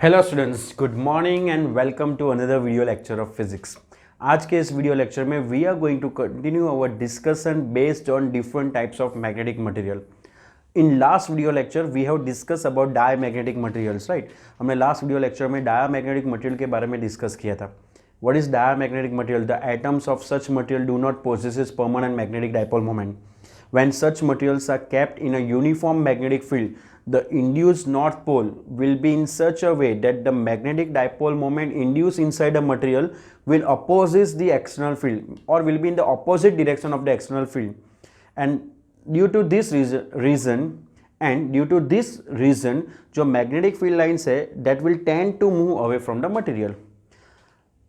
Hello students, good morning and welcome to another video lecture of physics. आज के इस video lecture में we are going to continue our discussion based on different types of magnetic material. In last video lecture we have discuss about diamagnetic materials, right. हमने last video lecture में diamagnetic material के बारे में discuss किया था। What is diamagnetic material? The atoms of such material do not possesses permanent magnetic dipole moment. When such materials are kept in a uniform magnetic field, the induced north pole will be in such a way that the magnetic dipole moment induced inside a material will opposes the external field or will be in the opposite direction of the external field. And due to this reason जो magnetic field lines है that will tend to move away from the material.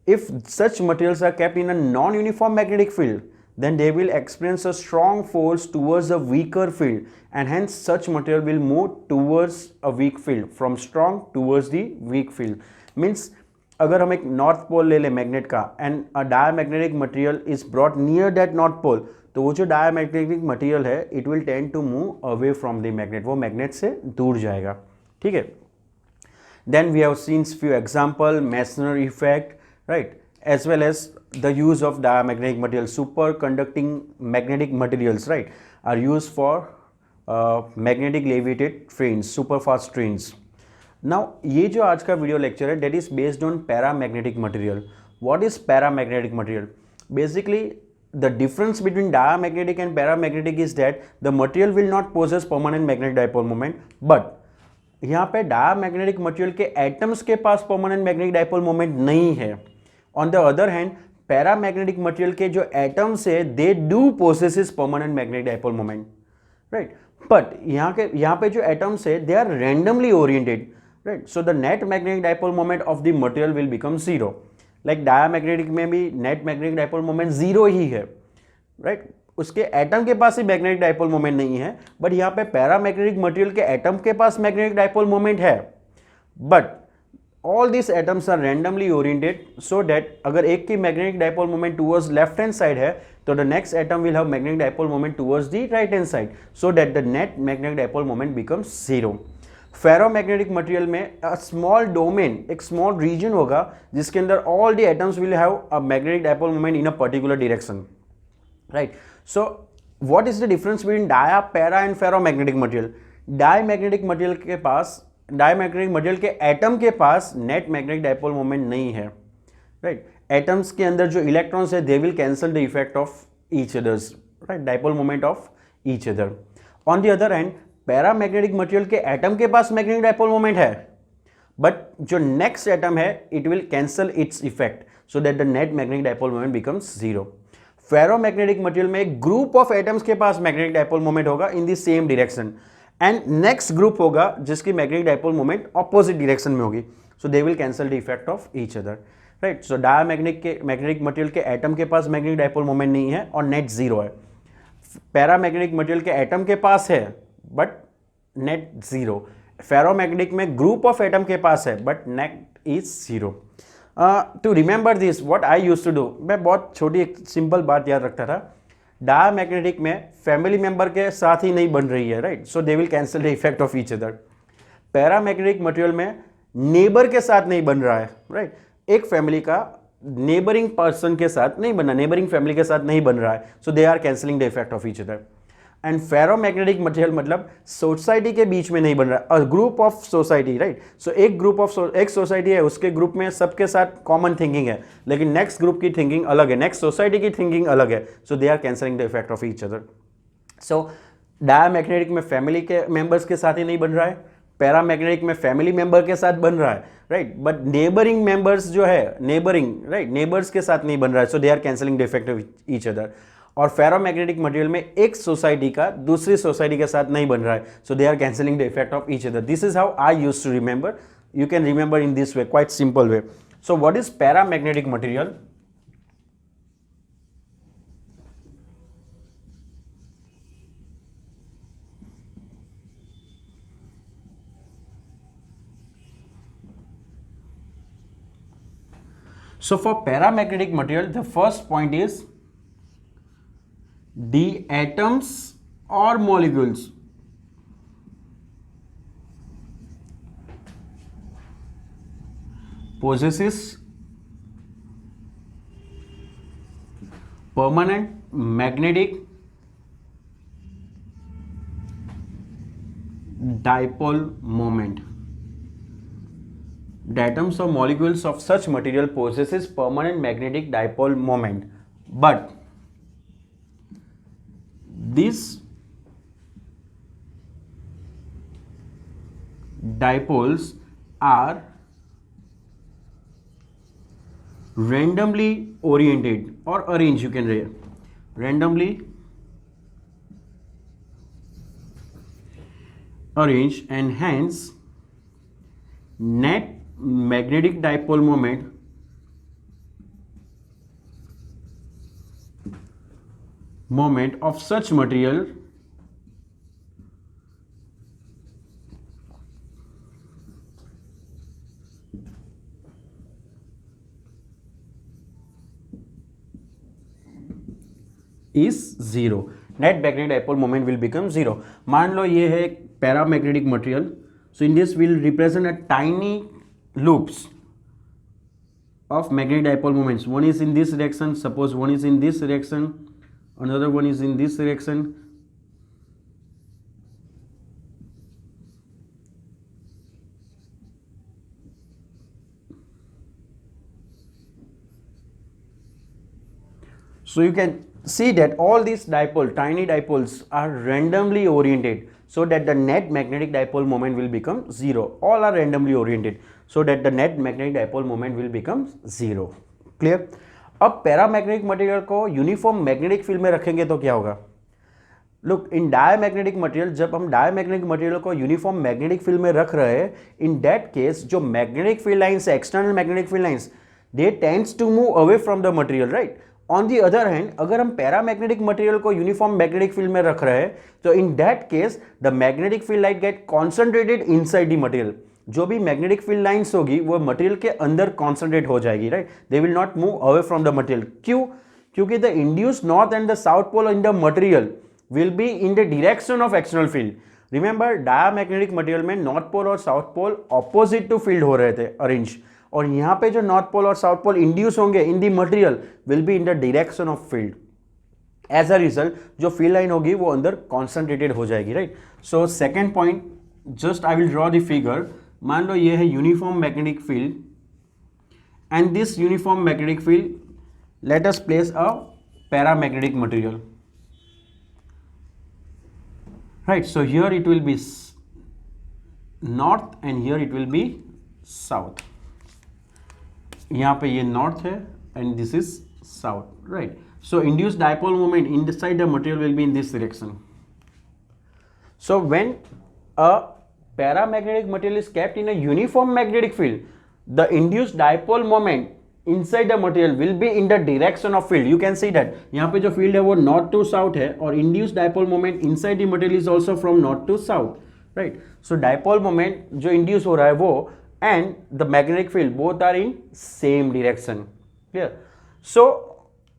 If such materials are kept in a non-uniform magnetic field, then they will experience a strong force towards a weaker field, and hence such material will move towards a weak field, from strong towards the weak field. Means अगर हम एक north pole ले लें magnet का and a diamagnetic material is brought near that north pole, तो वो जो diamagnetic material है it will tend to move away from the magnet, वो मैग्नेट से दूर जाएगा। ठीक है। Then we have seen few example, Meissner effect, right, as well as the use of diamagnetic materials. Superconducting magnetic materials, right, are used for magnetic levitated trains, super fast trains. Now ये जो आज का video lecture है that is based on paramagnetic material. What is paramagnetic material? Basically the difference between diamagnetic and paramagnetic is that the material will not possess permanent magnetic dipole moment, but यहाँ पे diamagnetic material के atoms के पास permanent magnetic dipole moment नहीं है। On the other hand, paramagnetic material के जो atoms है they do possesses permanent magnetic dipole moment, right. But यहाँ पे जो एटम्स है they are randomly oriented, right. So the net magnetic dipole moment of the material will become zero. Like diamagnetic में भी net magnetic dipole moment zero ही है, right. उसके atom के पास ही मैग्नेटिक डाइपोल मोमेंट नहीं है, बट यहाँ पे पैरामैग्नेटिक मटेरियल के एटम के पास मैग्नेटिक डाइपोल मोमेंट है, but all these atoms are randomly oriented so that अगर एक की magnetic dipole moment towards left hand side है तो the next atom will have magnetic dipole moment towards the right hand side, so that the net magnetic dipole moment becomes zero. Ferromagnetic material में a small domain, एक small region होगा जिसके अंदर all the atoms will have a magnetic dipole moment in a particular direction, right? So what is the difference between dia, para and ferromagnetic material? Diamagnetic material के पास, diamagnetic material के atom के पास net magnetic dipole moment नहीं है, right. Atoms के अंदर जो electrons है दे will cancel the effect of each others, right, dipole moment of each other. On the other hand paramagnetic material के एटम के पास मैग्नेटिक डाइपोल मोमेंट है, बट जो नेक्स्ट एटम है it will cancel its effect, so that the net magnetic dipole moment becomes zero. Ferromagnetic material में एक group of atoms के पास मैग्नेटिक डाइपोल मोमेंट होगा in the same direction, and next group होगा जिसकी magnetic dipole moment opposite direction में होगी, so they will cancel the effect of each other, right. So magnetic material के atom के पास मैग्नेटिक डाइपोल मोमेंट नहीं है और नेट जीरो है। पैरामैग्नेटिक मटेरियल के एटम के पास है बट नेट जीरो। फेरोमैग्नेटिक में ग्रुप ऑफ एटम के पास है but net is zero. To remember this what I used to do, मैं बहुत छोटी एक सिंपल बात याद रखता था। डायमैग्नेटिक में फैमिली मेंबर के साथ ही नहीं बन रही है, right, so they will cancel the effect of each other. Paramagnetic मटेरियल में नेबर के साथ नहीं बन रहा है, राइट, एक फैमिली का नेबरिंग पर्सन के साथ नहीं बना, नेबरिंग फैमिली के साथ नहीं बन रहा है, so they are cancelling the effect of each other. And ferromagnetic material मतलब सोसाइटी के बीच में नहीं बन रहा, group of society, right. So एक ग्रुप ऑफ एक सोसाइटी है, उसके ग्रुप में सबके साथ कॉमन थिंकिंग है, लेकिन नेक्स्ट ग्रुप की थिंकिंग अलग है, नेक्स्ट सोसाइटी की थिंकिंग अलग है, so they are cancelling the effect of each other. So diamagnetic में फैमिली के मेंबर्स के साथ ही नहीं बन रहा है, पैरामैग्नेटिक में फैमिली मेंबर के साथ बन रहा है, राइट, बट नेबरिंग मेंबर्स जो है, नेबरिंग, राइट, नेबर्स के साथ नहीं बन रहा है, so they are cancelling the effect of each other. और फेरोमैग्नेटिक मटेरियल में एक सोसाइटी का दूसरी सोसाइटी के साथ नहीं बन रहा है, so they are cancelling the effect of each other. This is how I used to remember, you can remember in this way, quite simple way. So what is paramagnetic material? So for paramagnetic material, the first point is the atoms or molecules possesses permanent magnetic dipole moment. The atoms or molecules of such material possesses permanent magnetic dipole moment, but these dipoles are randomly oriented or arranged, you can say randomly arranged, and hence net magnetic dipole moment of such material is zero. Net magnetic dipole moment will become zero. मान लो ये है paramagnetic material, so in this will represent a tiny loops of magnetic dipole moments. One is in this direction, suppose one is in this direction, another one is in this direction. So you can see that all these tiny dipoles are randomly oriented, so that the net magnetic dipole moment will become zero. All are randomly oriented, so that the net magnetic dipole moment will become zero. Clear? अब paramagnetic material को uniform magnetic field में रखेंगे तो क्या होगा? Look, इन diamagnetic material, जब हम diamagnetic material को यूनिफॉर्म मैग्नेटिक फील्ड में रख रहे हैं, इन दैट केस जो मैग्नेटिक फील्ड लाइंस है, external magnetic field lines, they tends to move away from the material, right? On the other hand, अगर हम पैरामैग्नेटिक मटेरियल को यूनिफॉर्म मैग्नेटिक फील्ड में रख रहे हैं, तो in that case the magnetic field light get concentrated inside the material. जो भी मैग्नेटिक फील्ड लाइंस होगी वो मटेरियल के अंदर कॉन्सेंट्रेट हो जाएगी, right? They will not move away from the material. क्यों? क्योंकि the induced north and the south pole in the material will be in the direction of external field. Remember, diamagnetic material में north pole और south pole opposite to field हो रहे थे, arrange, और यहाँ पे जो नॉर्थ पोल और साउथ पोल इंड्यूस होंगे in the material will be in the direction of field. As a result जो फील्ड लाइन होगी वो अंदर कॉन्सेंट्रेटेड हो जाएगी, right? So second point, just I will draw the figure. मान लो ये है uniform magnetic field, and this uniform magnetic field let us place a paramagnetic material, right? So here it will be north and here it will be south. यहाँ पे ये north है and this is south, right? So induced dipole moment inside the material will be in this direction. So when a paramagnetic material is kept in a uniform magnetic field, the induced dipole moment inside the material will be in the direction of field. You can see that यहाँ पे जो field है वो north to south है, और induced dipole moment inside the material is also from north to south, right? So dipole moment जो induce हो रहा है वो and the magnetic field both are in same direction. Clear? So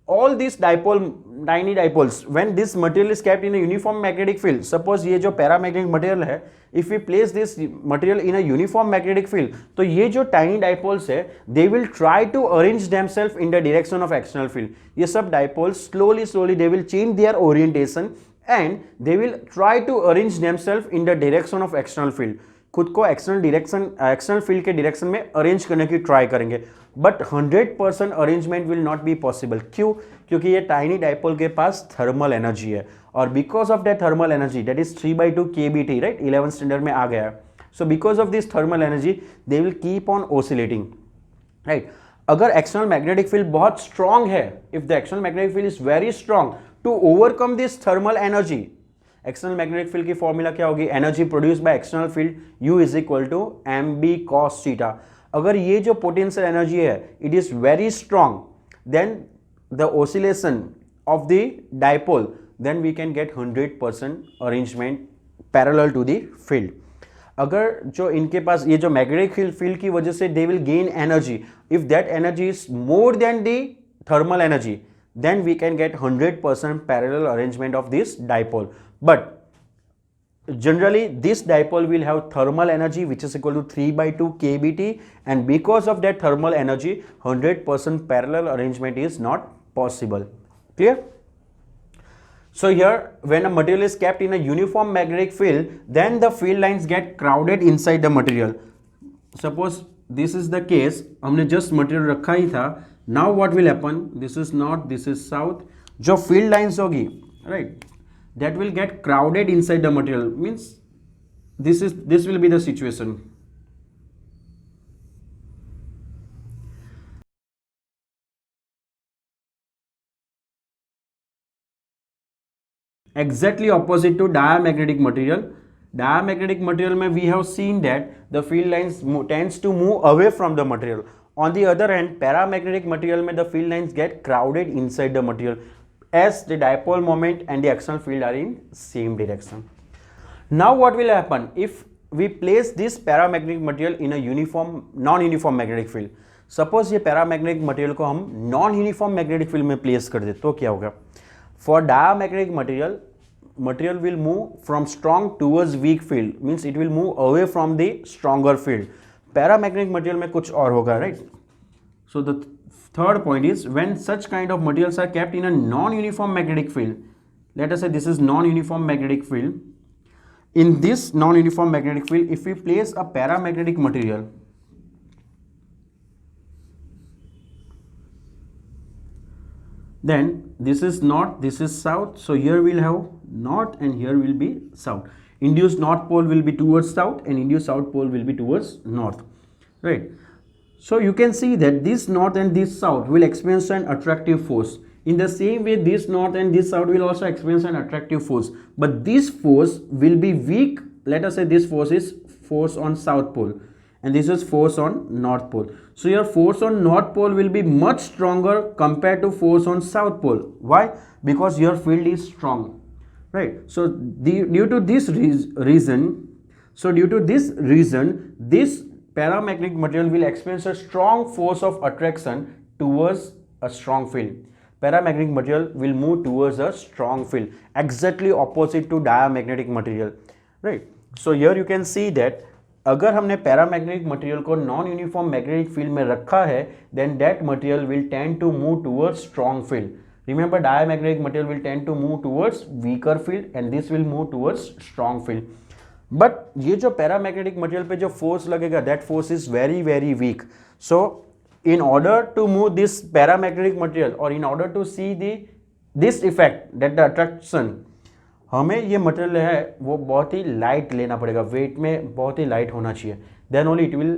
all these tiny dipoles, when this material is kept in a uniform magnetic field, suppose ये जो paramagnetic material है, if we place this material in a uniform magnetic field, तो ये जो tiny dipoles है, they will try to arrange themselves in the direction of external field. ये सब dipoles slowly they will change their orientation and they will try to arrange themselves in the direction of external field. खुद को external field के direction में arrange करने की try करेंगे, but 100% arrangement will not be possible. क्यों? क्योंकि ये टाइनी डायपोल के पास थर्मल एनर्जी है, और because of that thermal energy, that is 3/2 kBT, राइट? 11th स्टैंडर्ड में आ गया है. So because of this thermal energy they will keep on oscillating, right? अगर एक्सटर्नल मैग्नेटिक फील्ड बहुत स्ट्रांग है, if the external magnetic field is very strong to overcome this thermal energy, external magnetic field की formula क्या होगी? Energy produce by external field U is equal to mb cos theta. अगर ये जो potential energy है it is very strong, then the oscillation of the dipole, then we can get 100% arrangement parallel to the field. अगर जो इनके पास ये जो magnetic field की वजह से they will gain energy, if that energy is more than the thermal energy, then we can get 100% parallel arrangement of this dipole. But generally this dipole will have thermal energy which is equal to 3 by 2 kBT, and because of that thermal energy 100% parallel arrangement is not possible. Clear? So here when a material is kept in a uniform magnetic field, then the field lines get crowded inside the material. Suppose this is the case, हमने just material रखा ही था. Now what will happen? This is north, this is south. जो field lines होगी, right, that will get crowded inside the material. Means this will be the situation. Exactly opposite to diamagnetic material. Diamagnetic material में we have seen that the field lines tends to move away from the material. On the other hand, paramagnetic material में the field lines get crowded inside the material as the dipole moment and the external field are in same direction. Now what will happen if we place this paramagnetic material in a non-uniform magnetic field? Suppose ये paramagnetic material को हम non-uniform magnetic field में place कर दे तो क्या होगा? For diamagnetic material will move from strong towards weak field, means it will move away from the stronger field. Paramagnetic material में कुछ और होगा, right? So the third point is when such kind of materials are kept in a non-uniform magnetic field. Let us say this is non-uniform magnetic field. In this non-uniform magnetic field, if we place a paramagnetic material, then this is north, this is south, so here we'll have north and here will be south. Induced north pole will be towards south and induced south pole will be towards north, right? So you can see that this north and this south will experience an attractive force. In the same way, this north and this south will also experience an attractive force, but this force will be weak. Let us say this force is force on south pole and this is force on north pole. So your force on north pole will be much stronger compared to force on south pole. Why? Because your field is strong, right? So due to this reason, this paramagnetic material will experience a strong force of attraction towards a strong field. Paramagnetic material will move towards a strong field, exactly opposite to diamagnetic material, right? So here you can see that अगर हमने paramagnetic material को non uniform magnetic field में रखा है, then that material will tend to move towards strong field. Remember diamagnetic material will tend to move towards weaker field and this will move towards strong field. But ये जो paramagnetic material पे जो force लगेगा, that force is very very weak. So in order to move this paramagnetic material or in order to see this effect, that the attraction, हमें ये material है वो बहुत ही लाइट लेना पड़ेगा, वेट में बहुत ही लाइट होना चाहिए. Then only it will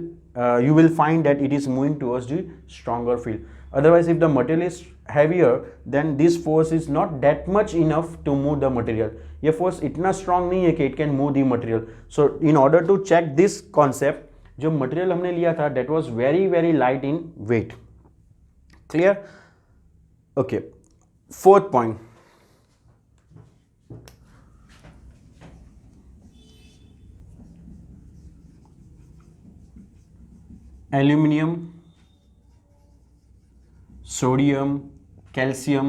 you will find that it is moving towards the stronger field. Otherwise, if the material is heavier, then this force is not that much enough to move the material. ये force इतना strong नहीं है कि it can move the material. So in order to check this concept, जो material हमने लिया था that was very very light in weight. Clear? Okay. Fourth point. Aluminium, sodium, calcium,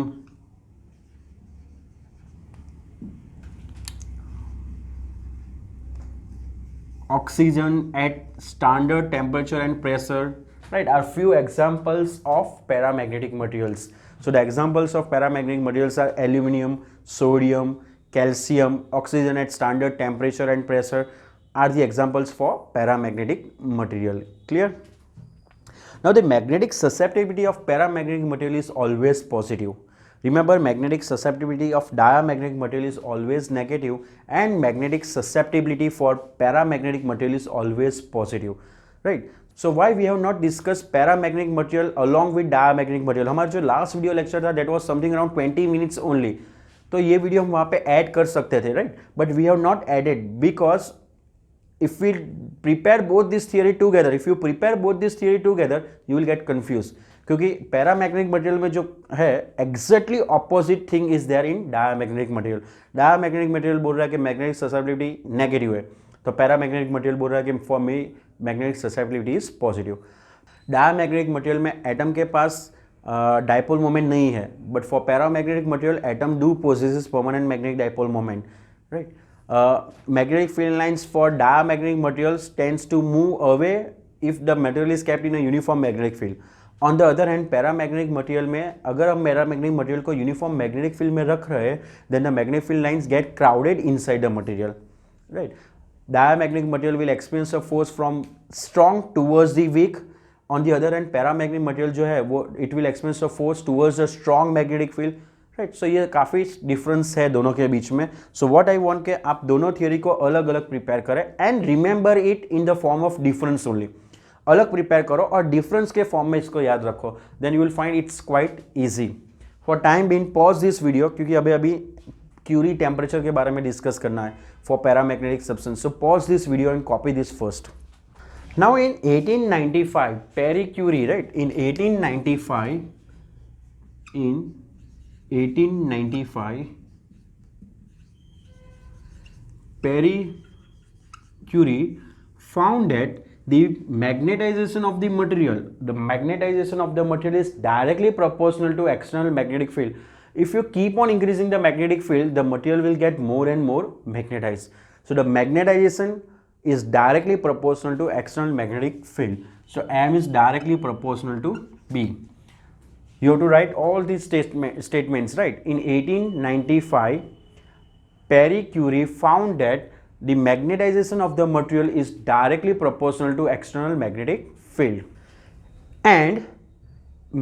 oxygen at standard temperature and pressure, right, are few examples of paramagnetic materials. So the examples of paramagnetic materials are aluminium, sodium, calcium, oxygen at standard temperature and pressure are the examples for paramagnetic material. Clear? Now the magnetic susceptibility of paramagnetic material is always positive. Remember, magnetic susceptibility of diamagnetic material is always negative and magnetic susceptibility for paramagnetic material is always positive, right? So why we have not discussed paramagnetic material along with diamagnetic material? हमारा जो last video lecture था that was something around 20 minutes only. तो ये video हम वहाँ पे add कर सकते थे, right? But we have not added because if we prepare both this theory together, if you prepare both this theory together, you will get confused. क्योंकि पैरामैग्नेटिक मटेरियल में जो है exactly opposite thing is there in diamagnetic material. Diamagnetic material बोल रहा है कि मैग्नेटिक ससेप्टिबिलिटी नेगेटिव है, तो पैरामैग्नेटिक मटेरियल बोल रहा है कि for me magnetic susceptibility is positive. Diamagnetic material में एटम के पास डाइपोल मोमेंट नहीं है, but for paramagnetic material atom do possesses permanent magnetic dipole moment, right. magnetic field lines for diamagnetic materials tends to move away if the material is kept in a uniform magnetic field. On the other hand, paramagnetic material में अगर हम paramagnetic material को uniform magnetic field में रख रहे हैं, then the magnetic field lines get crowded inside the material, right? Diamagnetic material will experience a force from strong towards the weak. On the other hand, paramagnetic material जो है वो it will experience a force towards the strong magnetic field, right? So ये काफ़ी difference है दोनों के बीच में. So what I want कि आप दोनों theory को अलग अलग prepare करें and remember it in the form of difference only. अलग प्रिपेयर करो और डिफरेंस के फॉर्म में इसको याद रखो, then you will find its quite easy. For time being pause this video, क्योंकि अभी क्यूरी टेम्परेचर के बारे में डिस्कस करना है for paramagnetic substance. So pause this video and copy this first. Now in 1895 Pierre Curie, right, in 1895 Pierre Curie found that the magnetization of the material is directly proportional to external magnetic field. If you keep on increasing the magnetic field, the material will get more and more magnetized. So the magnetization is directly proportional to external magnetic field. So M is directly proportional to B. You have to write all these statements, right? In 1895, Marie Curie found that the magnetization of the material is directly proportional to external magnetic field, and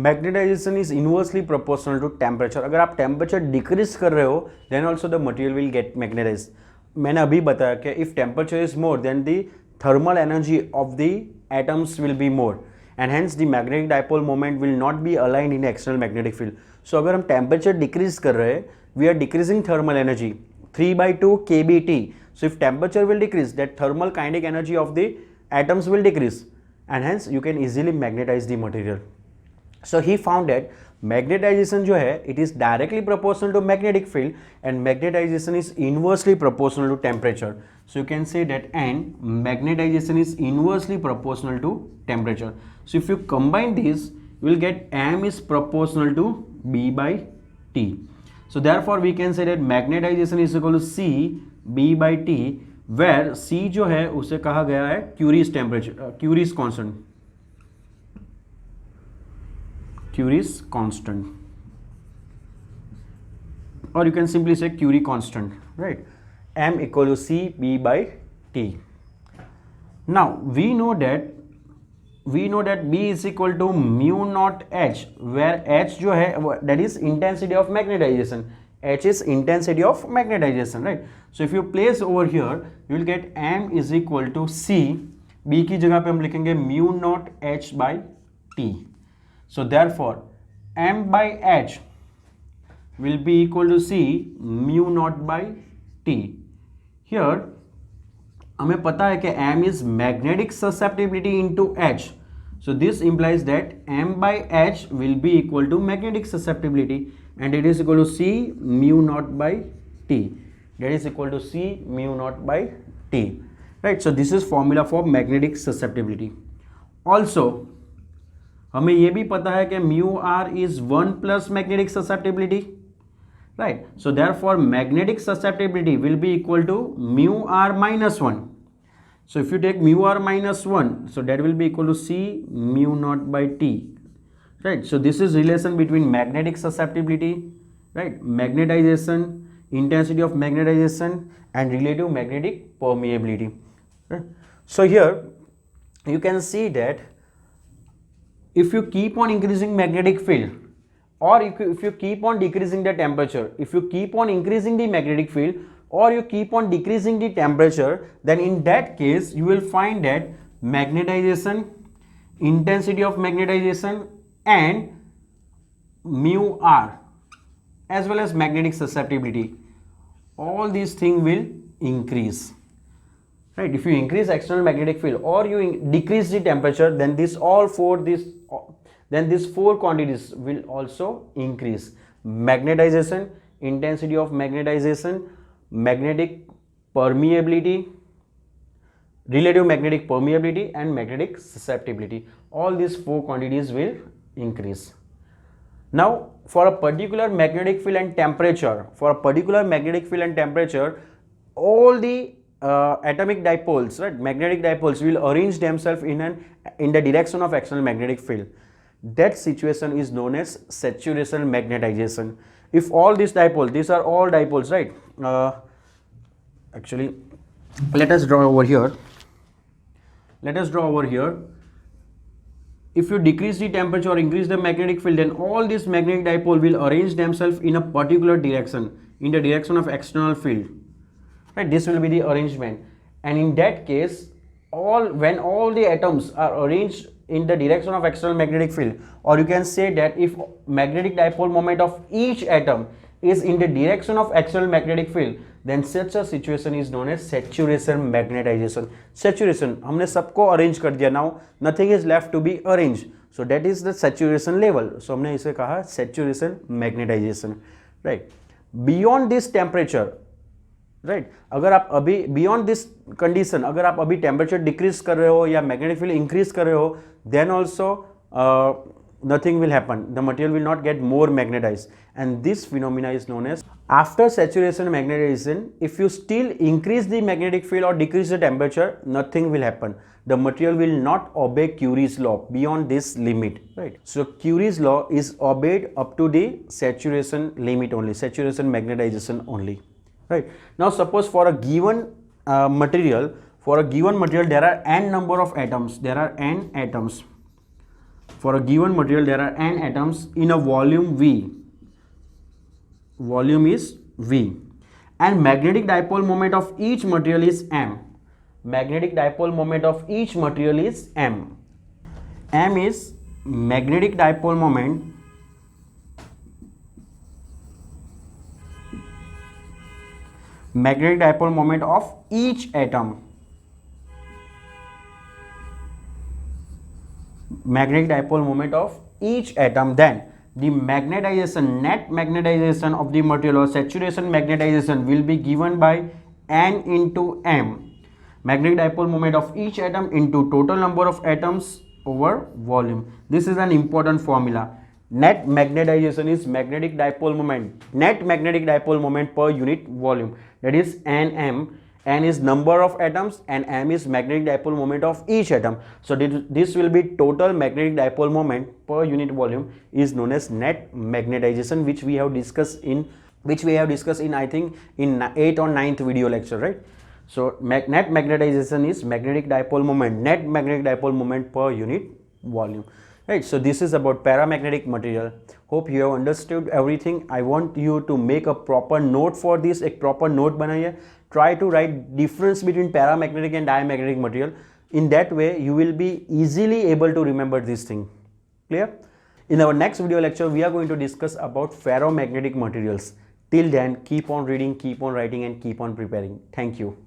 magnetization is inversely proportional to temperature. अगर आप temperature decrease कर रहे हो, then also the material will get magnetized. मैंने अभी बताया कि if temperature is more, then the thermal energy of the atoms will be more, and hence the magnetic dipole moment will not be aligned in external magnetic field. So अगर हम temperature decrease कर रहे हैं, we are decreasing thermal energy 3/2 kBT. So if temperature will decrease, that thermal kinetic energy of the atoms will decrease, and hence you can easily magnetize the material. So he found that magnetization जो है, it is directly proportional to magnetic field, and magnetization is inversely proportional to temperature. So you can say that, and magnetization is inversely proportional to temperature. So if you combine these, you will get M is proportional to B/T. So therefore we can say that magnetization is equal to C B/T, where C जो है उसे कहा गया है Curie's temperature, Curie's constant, or you can simply say Curie constant, right? M equal to C B/T. Now we know that B is equal to mu naught H, where H जो है that is intensity of magnetization. H is intensity of magnetization, right? So if you place over here, you will get M is equal to C. B की जगह पे हम लिखेंगे mu naught H by T. So therefore M by H will be equal to C mu naught by T. Here हमें पता है कि M is magnetic susceptibility into H. So this implies that M by H will be equal to magnetic susceptibility, and it is equal to C mu naught by T. That is equal to C mu naught by T, right? So this is formula for magnetic susceptibility. Also हमें ये भी पता है कि mu r is 1 plus magnetic susceptibility, right? So therefore magnetic susceptibility will be equal to mu r minus 1. So if you take mu r minus 1, so that will be equal to C mu naught by T, right? So this is relation between magnetic susceptibility, right, magnetization, intensity of magnetization, and relative magnetic permeability, right? So here you can see that if you keep on increasing magnetic field, or if you keep on decreasing the temperature, if you keep on increasing the magnetic field, or you keep on decreasing the temperature, then in that case you will find that magnetization, intensity of magnetization, and mu r as well as magnetic susceptibility, all these things will increase, right? If you increase external magnetic field or you decrease the temperature, then these four quantities will also increase: magnetization, intensity of magnetization, magnetic permeability, relative magnetic permeability, and magnetic susceptibility. All these four quantities will increase. Now for a particular magnetic field and temperature, all the atomic dipoles, right, magnetic dipoles will arrange themselves in the direction of external magnetic field. That situation is known as saturation magnetization. If all these dipoles, these are all dipoles, right? Actually, let us draw over here. Let us draw over here. If you decrease the temperature or increase the magnetic field, then all these magnetic dipole will arrange themselves in a particular direction, in the direction of external field. Right, this will be the arrangement, and in that case, when all the atoms are arranged in the direction of external magnetic field, or you can say that if magnetic dipole moment of each atom is in the direction of external magnetic field, then such a situation is known as saturation magnetization. Saturation, हमने सबको arrange कर दिया, now nothing is left to be arranged, so that is the saturation level. So हमने इसे कहा saturation magnetization, right? Beyond this temperature, right अगर आप अभी बियॉन्ड दिस कंडीशन, अगर आप अभी टेम्परेचर डिक्रीज कर रहे हो या मैग्नेटिक फील्ड इंक्रीज कर रहे हो, then also nothing will happen, the material will not get more magnetized, and this phenomena is known as after saturation magnetization. If you still increase the magnetic field or decrease the temperature, nothing will happen, the material will not obey Curie's law beyond this limit, right? So Curie's law is obeyed up to the saturation limit only, saturation magnetization only, right? Now suppose for a given material, there are n number of atoms, there are n atoms. For a given material, there are n atoms in a volume V. Volume is V. And magnetic dipole moment of each material is M. Magnetic dipole moment of each material is M. M is magnetic dipole moment of each atom. Magnetic dipole moment of each atom. Then the magnetization, net magnetization of the material or saturation magnetization will be given by N into M. Magnetic dipole moment of each atom into total number of atoms over volume. This is an important formula. Net magnetization is magnetic dipole moment, net magnetic dipole moment per unit volume, that is Nm. N is number of atoms and M is magnetic dipole moment of each atom. So this will be total magnetic dipole moment per unit volume is known as net magnetization, which we have discussed in I think in 8th or 9th video lecture, right? So net magnetization is magnetic dipole moment, net magnetic dipole moment per unit volume, right? So this is about paramagnetic material. Hope you have understood everything. I want you to make a proper note for this, एक proper note बनाइए. Try to write difference between paramagnetic and diamagnetic material. In that way, you will be easily able to remember this thing. Clear? In our next video lecture, we are going to discuss about ferromagnetic materials. Till then, keep on reading, keep on writing, and keep on preparing. Thank you.